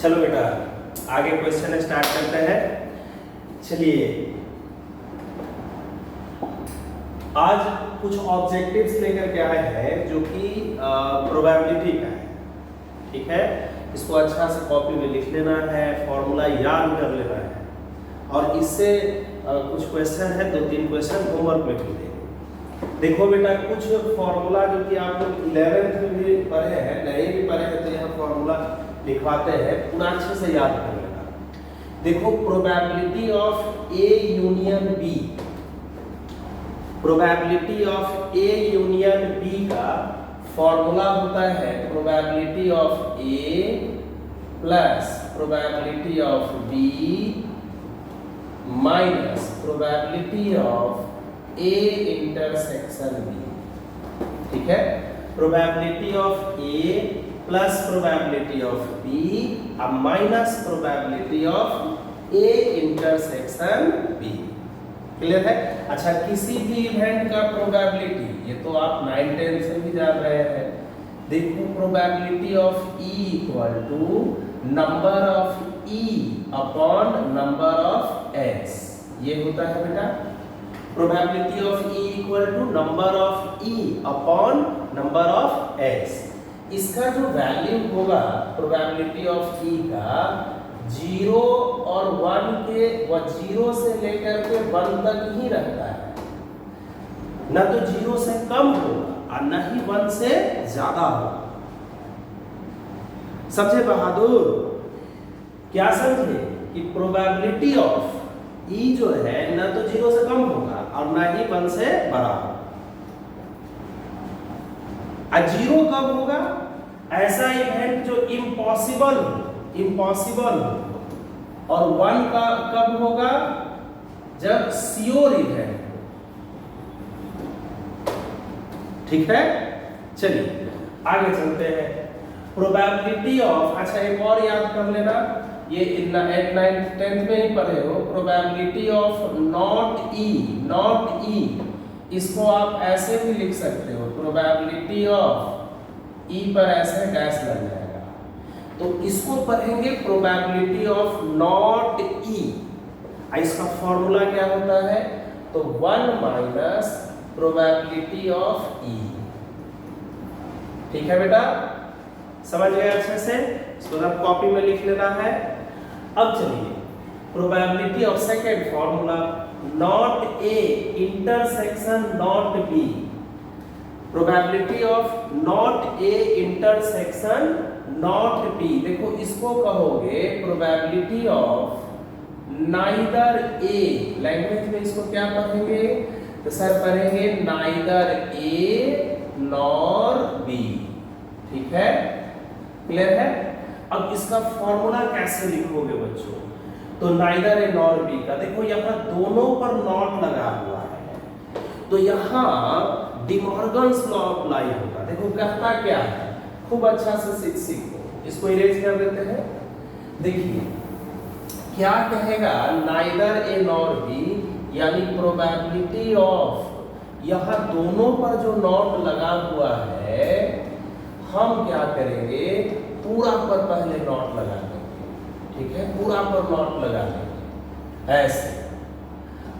चलो बेटा आगे क्वेश्चन स्टार्ट करते हैं। चलिए आज कुछ ऑब्जेक्टिव्स लेकर के आए हैं जो कि प्रोबेबिलिटी का है। ठीक है, इसको अच्छा से कॉपी में लिख लेना है, फॉर्मूला याद कर लेना है और इससे कुछ क्वेश्चन है, 2-3 क्वेश्चन होमवर्क में भी देंगे। देखो बेटा कुछ फॉर्मूला जो कि आप लोग 11th में भी पढ़े हैं, नहीं भी पढ़े हैं तो यहाँ फॉर्मूला लिखवाते हैं, पूरा अच्छे से याद कर लेना। देखो probability of A union B, probability of A union B का फॉर्मूला होता है probability of A plus probability of B minus probability of A intersection B. ठीक है, probability of A plus probability of B अब minus probability of A intersection B. Clear है? अच्छा, किसी भी इवेंट का प्रोबेबिलिटी, ये तो आप 9-10 से भी जान रहे हैं। देखो probability of E equal to number of E upon number of S, ये होता है बेटा probability of E equal to number of E upon number of S. इसका जो वैल्यू होगा प्रोबेबिलिटी ऑफ ई का 0 और 1 के, वह 0 से लेकर के 1 तक ही रहता है, न तो 0 से कम होगा और न ही 1 से ज्यादा होगा। समझे बहादुर? क्या समझे कि प्रोबेबिलिटी ऑफ ई जो है न तो 0 से कम होगा और न ही 1 से बड़ा होगा। 0 कब होगा? ऐसा इवेंट जो इम्पॉसिबल हो, इम्पॉसिबल हो। और 1 का कब होगा? जब श्योर इवेंट। ठीक है, चलिए आगे चलते हैं। प्रोबेबिलिटी ऑफ, अच्छा एक और याद कर लेना, ये 8th 9th 10th में ही पढ़े हो। Probability of not E, not E इसको आप ऐसे भी लिख सकते हो, प्रोबेबिलिटी ऑफ ई पर ऐसे डैश लग जाएगा, तो इसको पढ़ेंगे प्रोबेबिलिटी ऑफ नॉट ई। इसका फॉर्मूला क्या होता है? तो 1 माइनस प्रोबेबिलिटी ऑफ ई। ठीक है बेटा, समझ गए अच्छे से? इसको आप कॉपी में लिख लेना है। अब चलिए probability of second formula, not A intersection not be, probability of not A intersection not be. देखो इसको कहोगे probability of neither A, language में इसको क्या पढ़ेंगे? तो सर पढ़ेंगे नाइदर ए नॉर बी। ठीक है, क्लियर है? अब इसका फॉर्मूला कैसे लिखोगे बच्चों? तो नाइदर ए नॉर बी का देखो यहाँ दोनों पर नॉट लगा हुआ है, तो यहाँ डिमॉर्गन्स लॉ अप्लाई होगा। देखो कहता क्या है, खूब अच्छा से सीखो। इसको इरेज कर देते हैं। देखिए क्या कहेगा, नाइदर ए नॉर बी, यानी प्रोबेबिलिटी ऑफ यहाँ दोनों पर जो नॉट लगा हुआ है, हम क्या करेंगे पूरा पर पहले नॉट लगा देंगे। ठीक है, पूरा पर नॉट लगा देंगे ऐसे।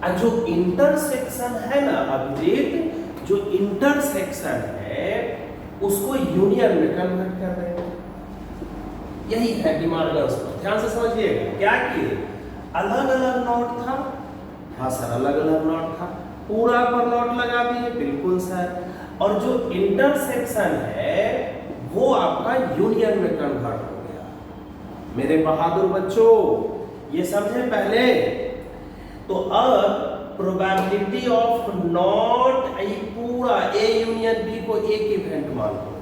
और जो इंटरसेक्शन है ना अभिजीत, जो इंटरसेक्शन है उसको यूनियन में कन्वर्ट कर रहे हैं। यही है डिमॉर्गन्स लॉ। ध्यान से समझिएगा। क्या किए? अलग अलग नॉट था, हाँ सर अलग अलग नॉट था, पूरा पर नॉट लगा दिए, बिल्कुल सर। और जो इंटरसेक्शन है वो आपका यूनियन में कन्वर्ट हो गया। मेरे बहादुर बच्चों ये समझे पहले? तो अब प्रोबेबिलिटी ऑफ नॉट पूरा ए यूनियन बी को एक इवेंट मानो,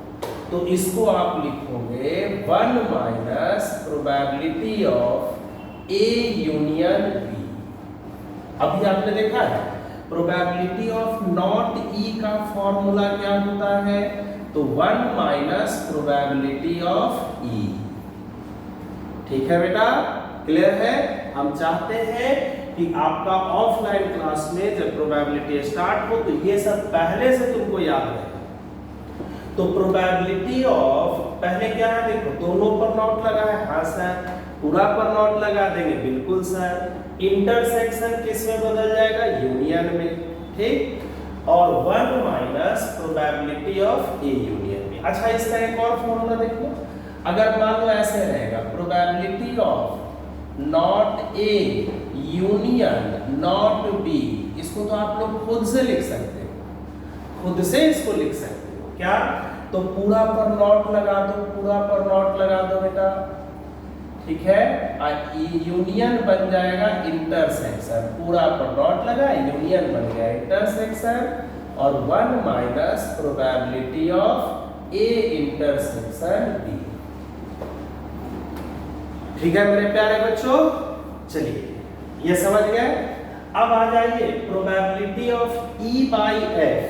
तो इसको आप लिखोगे 1 minus probability of A union B. अभी आपने देखा है प्रोबेबिलिटी ऑफ नॉट ई का फॉर्मूला क्या होता है? तो 1 माइनस प्रोबेबिलिटी ऑफ ई। ठीक है बेटा, क्लियर है? हम चाहते हैं कि आपका ऑफलाइन क्लास में जब प्रोबेबिलिटी स्टार्ट हो तो ये सब पहले से तुमको याद रहे। तो प्रोबेबिलिटी ऑफ, पहले क्या है देखो, दोनों पर नॉट लगा है, हाँ सर, पूरा पर नॉट लगा देंगे, बिल्कुल सर। इंटरसेक्शन किस में बदल जाएगा, यूनियन में, ठीक। और 1 minus probability of A union में। अच्छा, इसका एक और फॉर्मूला देखो, अगर मान लो ऐसे रहेगा, probability of not A union not be, इसको तो आप लोग खुद से लिख सकते हो, खुद से इसको लिख सकते हो। क्या, तो पूरा पर नॉट लगा दो, पूरा पर नॉट लगा दो बेटा, ठीक है। यूनियन बन जाएगा इंटरसेक्शन, पूरा पर नॉट लगा, यूनियन बन गया इंटरसेक्शन, और 1 minus probability of A intersection B. ठीक है मेरे प्यारे बच्चों, चलिए ये समझ गए। अब आ जाइए probability of E by F,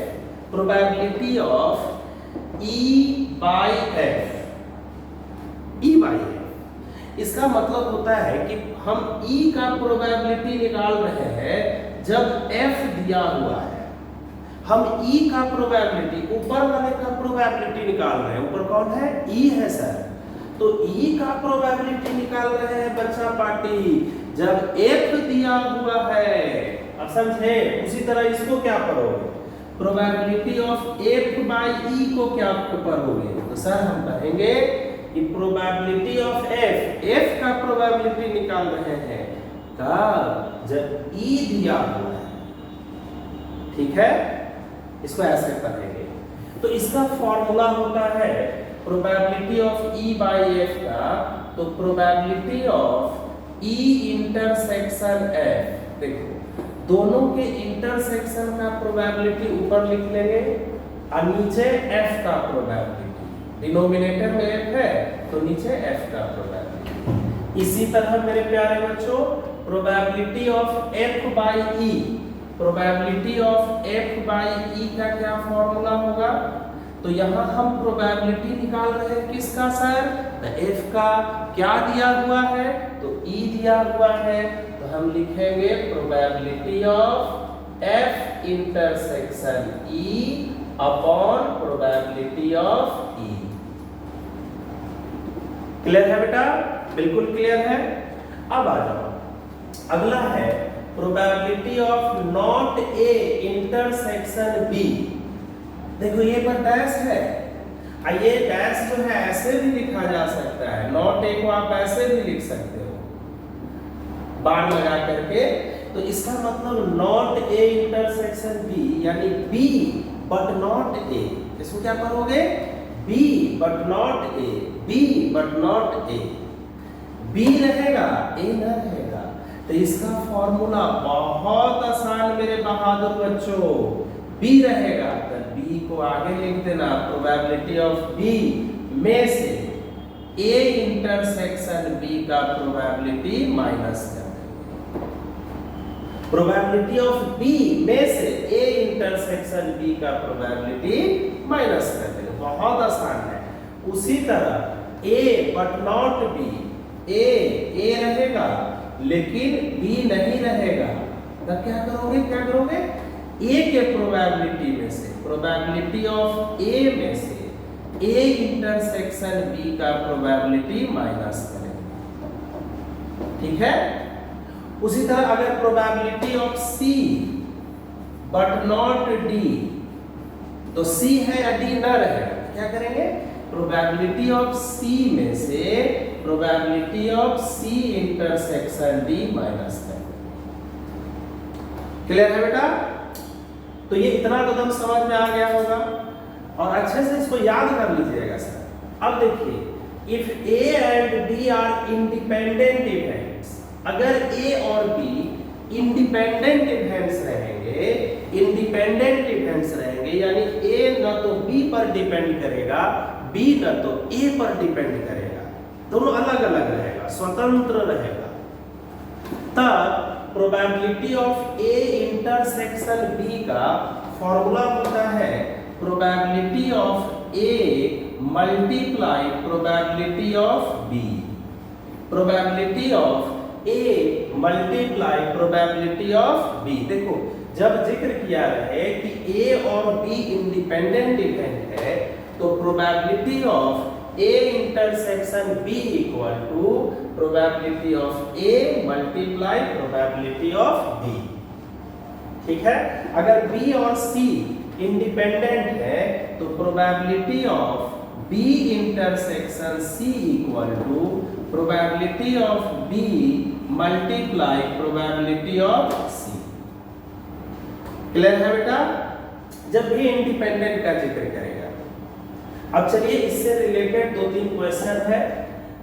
probability of E by F, E by F, इसका मतलब होता है कि हम ई का प्रोबेबिलिटी निकाल रहे हैं जब एफ दिया हुआ है। हम ई का प्रोबेबिलिटी, ऊपर वाले का प्रोबेबिलिटी निकाल रहे हैं, ऊपर कौन है, ई है सर, तो ई का प्रोबेबिलिटी निकाल रहे हैं बच्चा पार्टी जब एफ दिया हुआ है। अब समझे, उसी तरह इसको क्या करोगे, प्रोबेबिलिटी ऑफ एफ बाई ई को क्या पढ़ोगे, तो सर हम कहेंगे कि प्रोबेबिलिटी ऑफ एफ, एफ का प्रोबेबिलिटी निकाल रहे हैं कब, जब ई दिया हुआ है, ठीक है। इसको ऐसे पढ़ेंगे। तो इसका फॉर्मूला होता है probability of E by F का, तो probability of E intersection F, देखो दोनों के इंटरसेक्शन का प्रोबेबिलिटी ऊपर लिख लेंगे और नीचे एफ का प्रोबेबिलिटी, डिनोमिनेटर में एफ है तो नीचे एफ का प्रोबेबिलिटी। इसी तरह मेरे प्यारे बच्चों, probability of F by E, probability of F by E का क्या फॉर्मूला होगा, तो यहां हम प्रोबेबिलिटी निकाल रहे हैं किसका सर, एफ का, क्या दिया हुआ है, तो ई दिया हुआ है, तो हम लिखेंगे probability of F intersection E upon probability of E. Clear है बेटा, बिल्कुल क्लियर है। अब आ जाओ, अगला है probability of not A intersection B. देखो ये पर डैश है, ये डैश जो है ऐसे भी लिखा जा सकता है, नॉट ए को आप ऐसे भी लिख सकते हो बार लगा करके, तो इसका मतलब नॉट ए इंटरसेक्शन बी, यानी बी बट नॉट ए, इसको क्या करोगे, B but not A, B but not A, B रहेगा ए न रहेगा, तो इसका फॉर्मूला बहुत आसान मेरे बहादुर बच्चों, बी रहेगा तो बी को आगे लिख देना, प्रोबेबिलिटी ऑफ बी में से ए इंटरसेक्शन बी का प्रोबेबिलिटी माइनस कर देंगे, प्रोबेबिलिटी ऑफ बी में से ए इंटरसेक्शन बी का प्रोबेबिलिटी माइनस कर देंगे, बहुत आसान है। उसी तरह ए बट नॉट बी, ए रहेगा लेकिन बी नहीं रहेगा, तब क्या करोगे, क्या करोगे, ए के प्रोबेबिलिटी में से, प्रोबेबिलिटी ऑफ ए में से ए इंटरसेक्शन बी का प्रोबेबिलिटी माइनस करेंगे, ठीक है। उसी तरह अगर probability of C but not D, तो सी है या डी न रहेगा, क्या करेंगे, प्रोबेबिलिटी ऑफ सी में से probability of C intersection D minus करेंगे। क्लियर है बेटा, तो ये इतना तो एकदम समझ में आ गया होगा और अच्छे से इसको याद कर लीजिएगा सर। अब देखिए, if A and B are independent events, अगर ए और बी इंडिपेंडेंट इवेंट्स रहेंगे, इंडिपेंडेंट इवेंट्स रहेंगे, यानी ए न तो बी पर डिपेंड करेगा, बी न तो ए पर डिपेंड करेगा, दोनों अलग अलग रहेगा, स्वतंत्र रहेगा, तब probability of A intersection B का फॉर्मूला होता है probability of A multiply probability of B, probability of A multiply probability of B. देखो जब जिक्र किया रहे कि ए और बी इंडिपेंडेंट इवेंट है, तो probability of A intersection B equal to probability of A multiply probability of B. ठीक है, अगर बी और सी इंडिपेंडेंट है तो probability of B intersection C equal to probability of B multiply probability of C. Clear है बेटा? जब भी इंडिपेंडेंट का जिक्र करेगा। अब चलिए इससे रिलेटेड 2-3 क्वेश्चन है।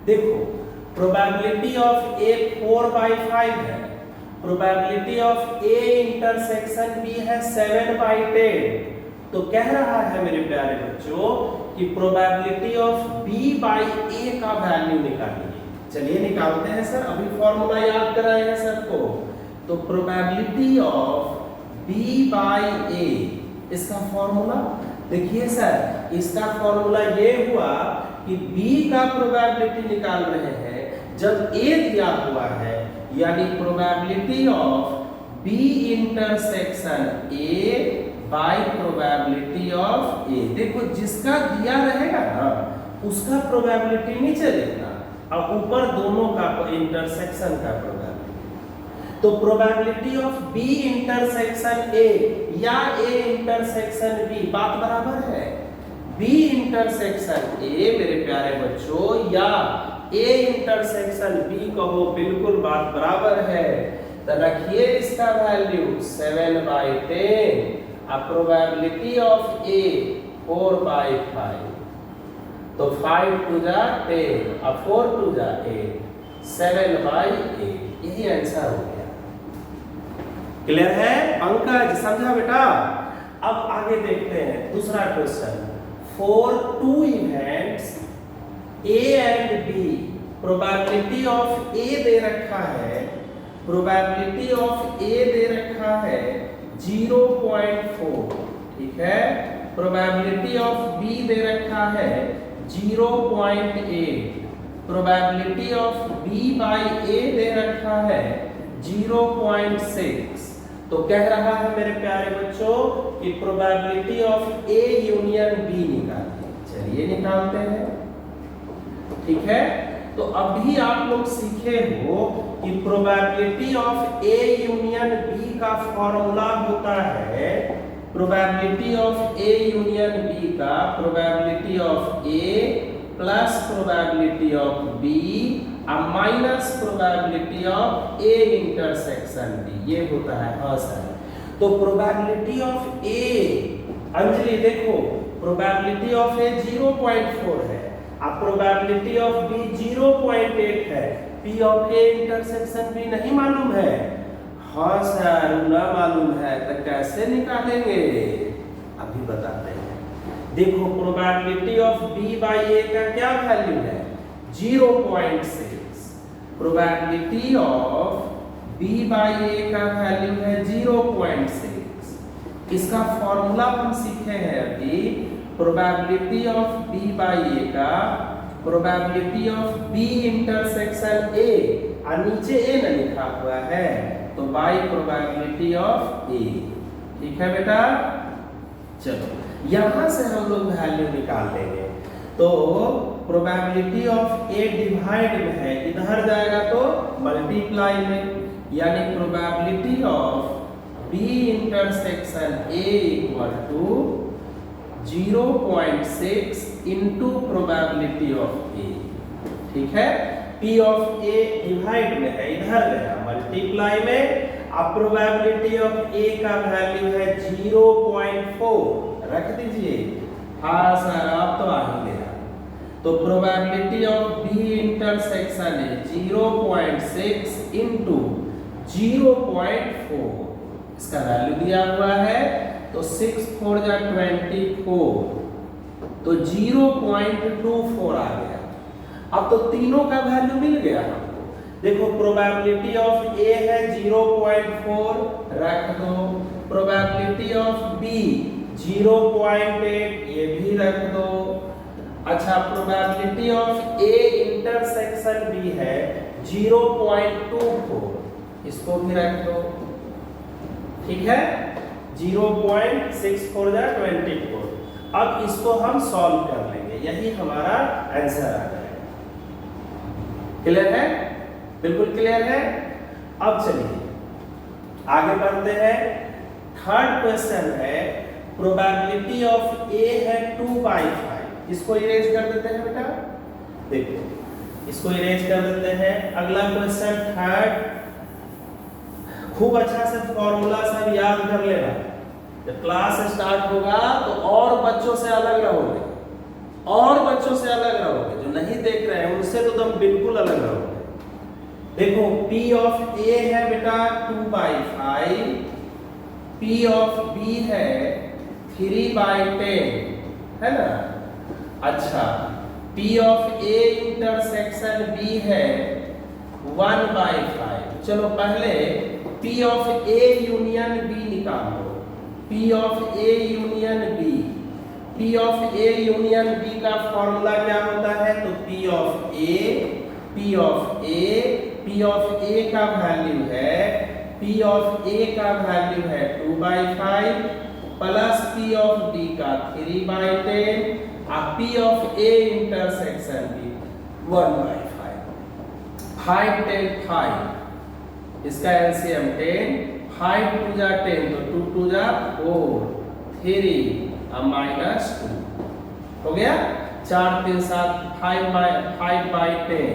देखो, प्रोबेबिलिटी ऑफ ए 4/5 है, probability of A intersection B है 7/10। तो कह रहा है मेरे प्यारे बच्चों कि probability of B by A का वैल्यू निकालिए। चलिए निकालते हैं सर, अभी फॉर्मूला याद कराए हैं सबको। तो प्रोबेबिलिटी ऑफ बी बाई ए, इसका फॉर्मूला देखिए सर, इसका फॉर्मूला ये हुआ कि बी का प्रोबेबिलिटी निकाल रहे हैं जब ए दिया हुआ है, यानी probability of B intersection A by probability of A. देखो, जिसका दिया रहेगा ना उसका प्रोबेबिलिटी नीचे लिखना और ऊपर दोनों का इंटरसेक्शन का प्रोबेबिलिटी। तो probability of B intersection A या ए इंटरसेक्शन बी, बात बराबर है। बी इंटरसेक्शन ए मेरे प्यारे बच्चों या ए इंटरसेक्शन बी कहो, बिल्कुल बात बराबर है। तो रखिए इसका वैल्यू 7/10। प्रोबेबिलिटी ऑफ ए 4/5, तो 5 2 जा 10 और 4 2 जा 8, 7/8। यही आंसर हो गया। क्लियर है पंकज? समझा बेटा? अब आगे देखते हैं दूसरा question. For 2 events A and B, probability of A दे रखा है, प्रोबेबिलिटी ऑफ ए दे रखा है 0.4। ठीक है, प्रोबेबिलिटी ऑफ बी दे रखा है 0.8, प्रोबेबिलिटी ऑफ बी बाई ए दे रखा है 0.6। तो कह रहा है मेरे प्यारे बच्चों कि probability of A union B निकालिए। चलिए निकालते हैं। ठीक है, तो अभी आप लोग सीखे हो कि probability of A union B का फॉर्मूला होता है, probability of A union B का probability of A plus probability of B और minus probability of A intersection B, ये होता है। हाँ सर, तो प्रोबेबिलिटी ऑफ ए, अंजलि देखो, प्रोबेबिलिटी ऑफ ए 0.4 है, अब प्रोबेबिलिटी ऑफ बी 0.8 है, P of A intersection B नहीं मालूम है। हाँ सर, ना मालूम है तो कैसे निकालेंगे? अभी बताते हैं। देखो, probability of B by A का क्या वैल्यू है? 0.6। Probability of B by A का वैल्यू है 0.6। इसका फॉर्मूला हम सीखे हैं अभी। Probability of B by A का probability of B intersection A, और नीचे ए न लिखा हुआ है तो बाई प्रोबेबिलिटी ऑफ ए। ठीक है बेटा? चलो यहां से हम लोग वैल्यू निकाल लेंगे। तो प्रोबेबिलिटी ऑफ ए डिवाइड में है, इधर जाएगा तो मल्टीप्लाई में, यानी probability of B intersection A equal to 0.6 into probability of A. ठीक है, पी ऑफ ए डिवाइड में है, इधर गया मल्टीप्लाई में। अब प्रोबेबिलिटी ऑफ ए का वैल्यू है 0.4, रख दीजिए। हाँ सर, आप तो आ ही गया। तो प्रोबेबिलिटी ऑफ बी इंटरसेक्शन है 0.6 इंटू 0.4, इसका वैल्यू दिया हुआ है। तो 6 4 जा 24, तो 0.24 आ गया। अब तो तीनों का वैल्यू मिल गया हमको। देखो, प्रोबेबिलिटी ऑफ ए है 0.4, रख दो। प्रोबेबिलिटी ऑफ बी 0.8, ये भी रख दो। अच्छा, probability of A intersection B है 0.24, इसको भी रख दो। ठीक है, 0.64 जा 24। अब इसको हम सॉल्व कर लेंगे, यही हमारा आंसर आ जाएगा। क्लियर है? बिल्कुल क्लियर है। अब चलिए आगे बढ़ते हैं। थर्ड क्वेश्चन है, प्रोबेबिलिटी ऑफ ए है 2/5। इसको इरेज कर देते हैं बेटा, देखो इसको इरेज कर देते हैं। अगला क्वेश्चन थर्ड, खूब अच्छा से फॉर्मूला सब याद कर लेना। जब क्लास स्टार्ट होगा तो और बच्चों से अलग रहोगे, और बच्चों से अलग रहोगे, जो नहीं देख रहे हैं उनसे तो तुम बिल्कुल अलग रहोगे। देखो P ऑफ A है बेटा 2/5, P ऑफ B है 3/10, है ना। अच्छा, P of A intersection B है 1/5। चलो पहले P of A union B निकालो। P of A union B, P of A union B का फॉर्मूला क्या होता है? तो P of A, P of A, P of A का वैल्यू है, P ऑफ A का वैल्यू है 2/5 प्लस P ऑफ B का 3/10 और P of A intersection B 1/5। 5 10 5, इसका एलसीएम 10, 5 2 जा 10, तो 2 2 जा 4, 3 और -2 हो गया। 4 3 7, 5/10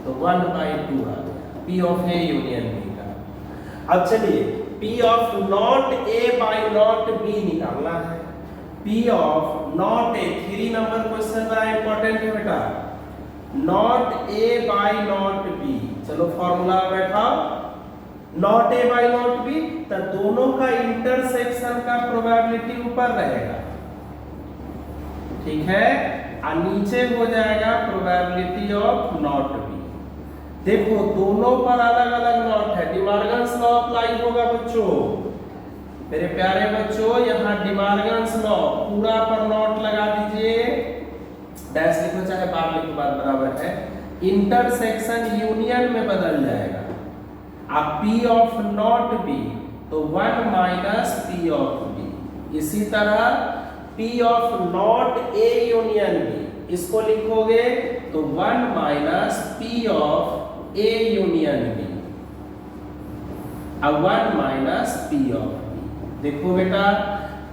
तो 1/2 आ गया P of A union B का। अब चलिए P of not A by not B निकालना है। P of not A, 3 number question बड़ा इंपॉर्टेंट है बेटा। Not A by not B, चलो फॉर्मूला बैठाओ। Not A by not B, तो दोनों का इंटरसेक्शन का प्रोबेबिलिटी ऊपर रहेगा, ठीक है, और नीचे हो जाएगा प्रोबेबिलिटी ऑफ नॉट B। देखो दोनों पर अलग अलग नॉट है, डिमॉर्गन्स लॉ अप्लाई होगा बच्चों। मेरे प्यारे बच्चों, यहाँ डिमॉर्गन्स लॉ पूरा पर नॉट लगा दीजिए, डैश लिखो चाहे बार लिखो, बात बराबर है। इंटरसेक्शन यूनियन में बदल जाएगा। अब P ऑफ नॉट B तो 1 माइनस P ऑफ B। इसी तरह P of not A union B, इसको लिखोगे तो 1 minus P of A union B, अब 1 माइनस P ऑफ B। देखो बेटा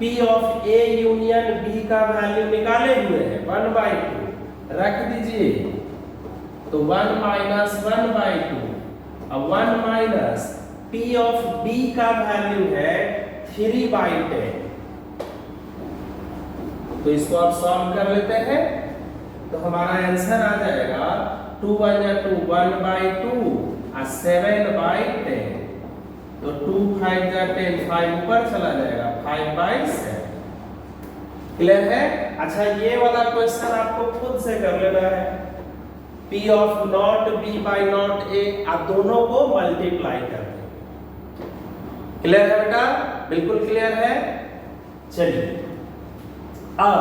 P of A union B का वैल्यू निकाले हुए हैं 1/2, रख दीजिए तो 1 माइनस 1/2, अब 1 माइनस P ऑफ B का वैल्यू है 3/10। तो इसको आप सॉल्व कर लेते हैं तो हमारा आंसर आ जाएगा 2 1 या 2 1/2 और 7/10, तो 2 5 या 10, 5 ऊपर चला जाएगा 5/7। क्लियर है? अच्छा, ये वाला क्वेश्चन आपको खुद से कर लेना है। P of not B by not A, आप दोनों को मल्टीप्लाई कर दें। क्लियर है बेटा? बिल्कुल क्लियर है। चलिए अब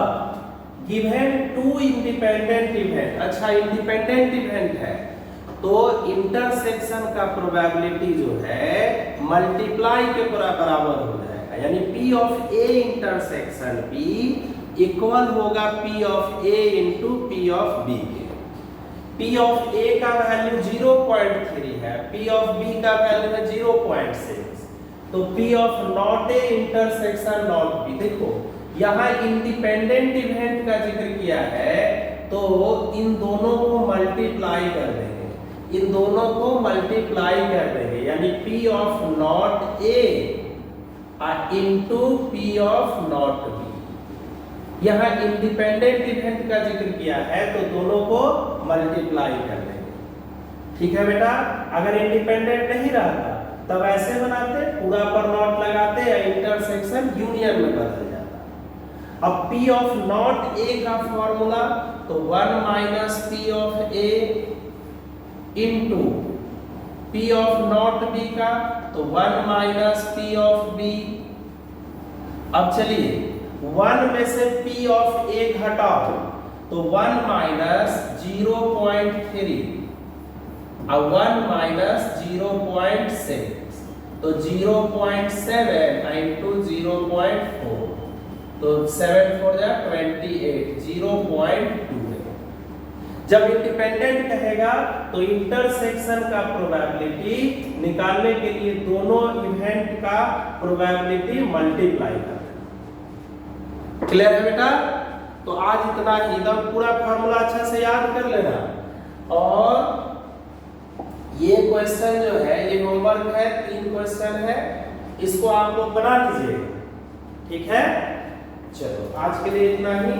गिवन 2 इंडिपेंडेंट इवेंट, अच्छा इंडिपेंडेंट इवेंट है तो इंटरसेक्शन का प्रोबेबिलिटी जो है मल्टीप्लाई के बराबर हो जाएगा, यानी P of A intersection P equal होगा P of A into P of B के। P ऑफ A का वैल्यू 0.3 है, P ऑफ B का वैल्यू है 0.6, तो P of not A intersection not B। देखो यहाँ इंडिपेंडेंट इवेंट का जिक्र किया है तो इन दोनों को मल्टीप्लाई कर देंगे, इन दोनों को मल्टीप्लाई कर देंगे, यानी P of not A into P of not B। यहाँ इंडिपेंडेंट इवेंट का जिक्र किया है तो दोनों को मल्टीप्लाई कर देंगे, ठीक है बेटा। अगर इंडिपेंडेंट नहीं रहता तब ऐसे बनाते, पूरा पर नॉट लगाते या इंटरसेक्शन यूनियन में बदल जाता। अब P ऑफ नॉट A का फॉर्मूला तो 1 minus P of A into P of not B का तो 1 माइनस P ऑफ B। अब चलिए 1 में से P ऑफ A घटाओ तो 1 माइनस 0.3 और 1 माइनस 0.6 तो 0.7 इंटू 0.4, तो 7 4 जा 28, 0.2 है। जब इंडिपेंडेंट कहेगा तो इंटरसेक्शन का प्रोबेबिलिटी निकालने के लिए दोनों इवेंट का प्रोबेबिलिटी मल्टीप्लाई करना। क्लियर है बेटा? तो आज इतना ही, एकदम पूरा फार्मूला अच्छा से याद कर लेना। और ये क्वेश्चन जो है ये होमवर्क है, 3 क्वेश्चन है, इसको आप लोग बना लीजिए, ठीक है? चलो आज के लिए इतना ही।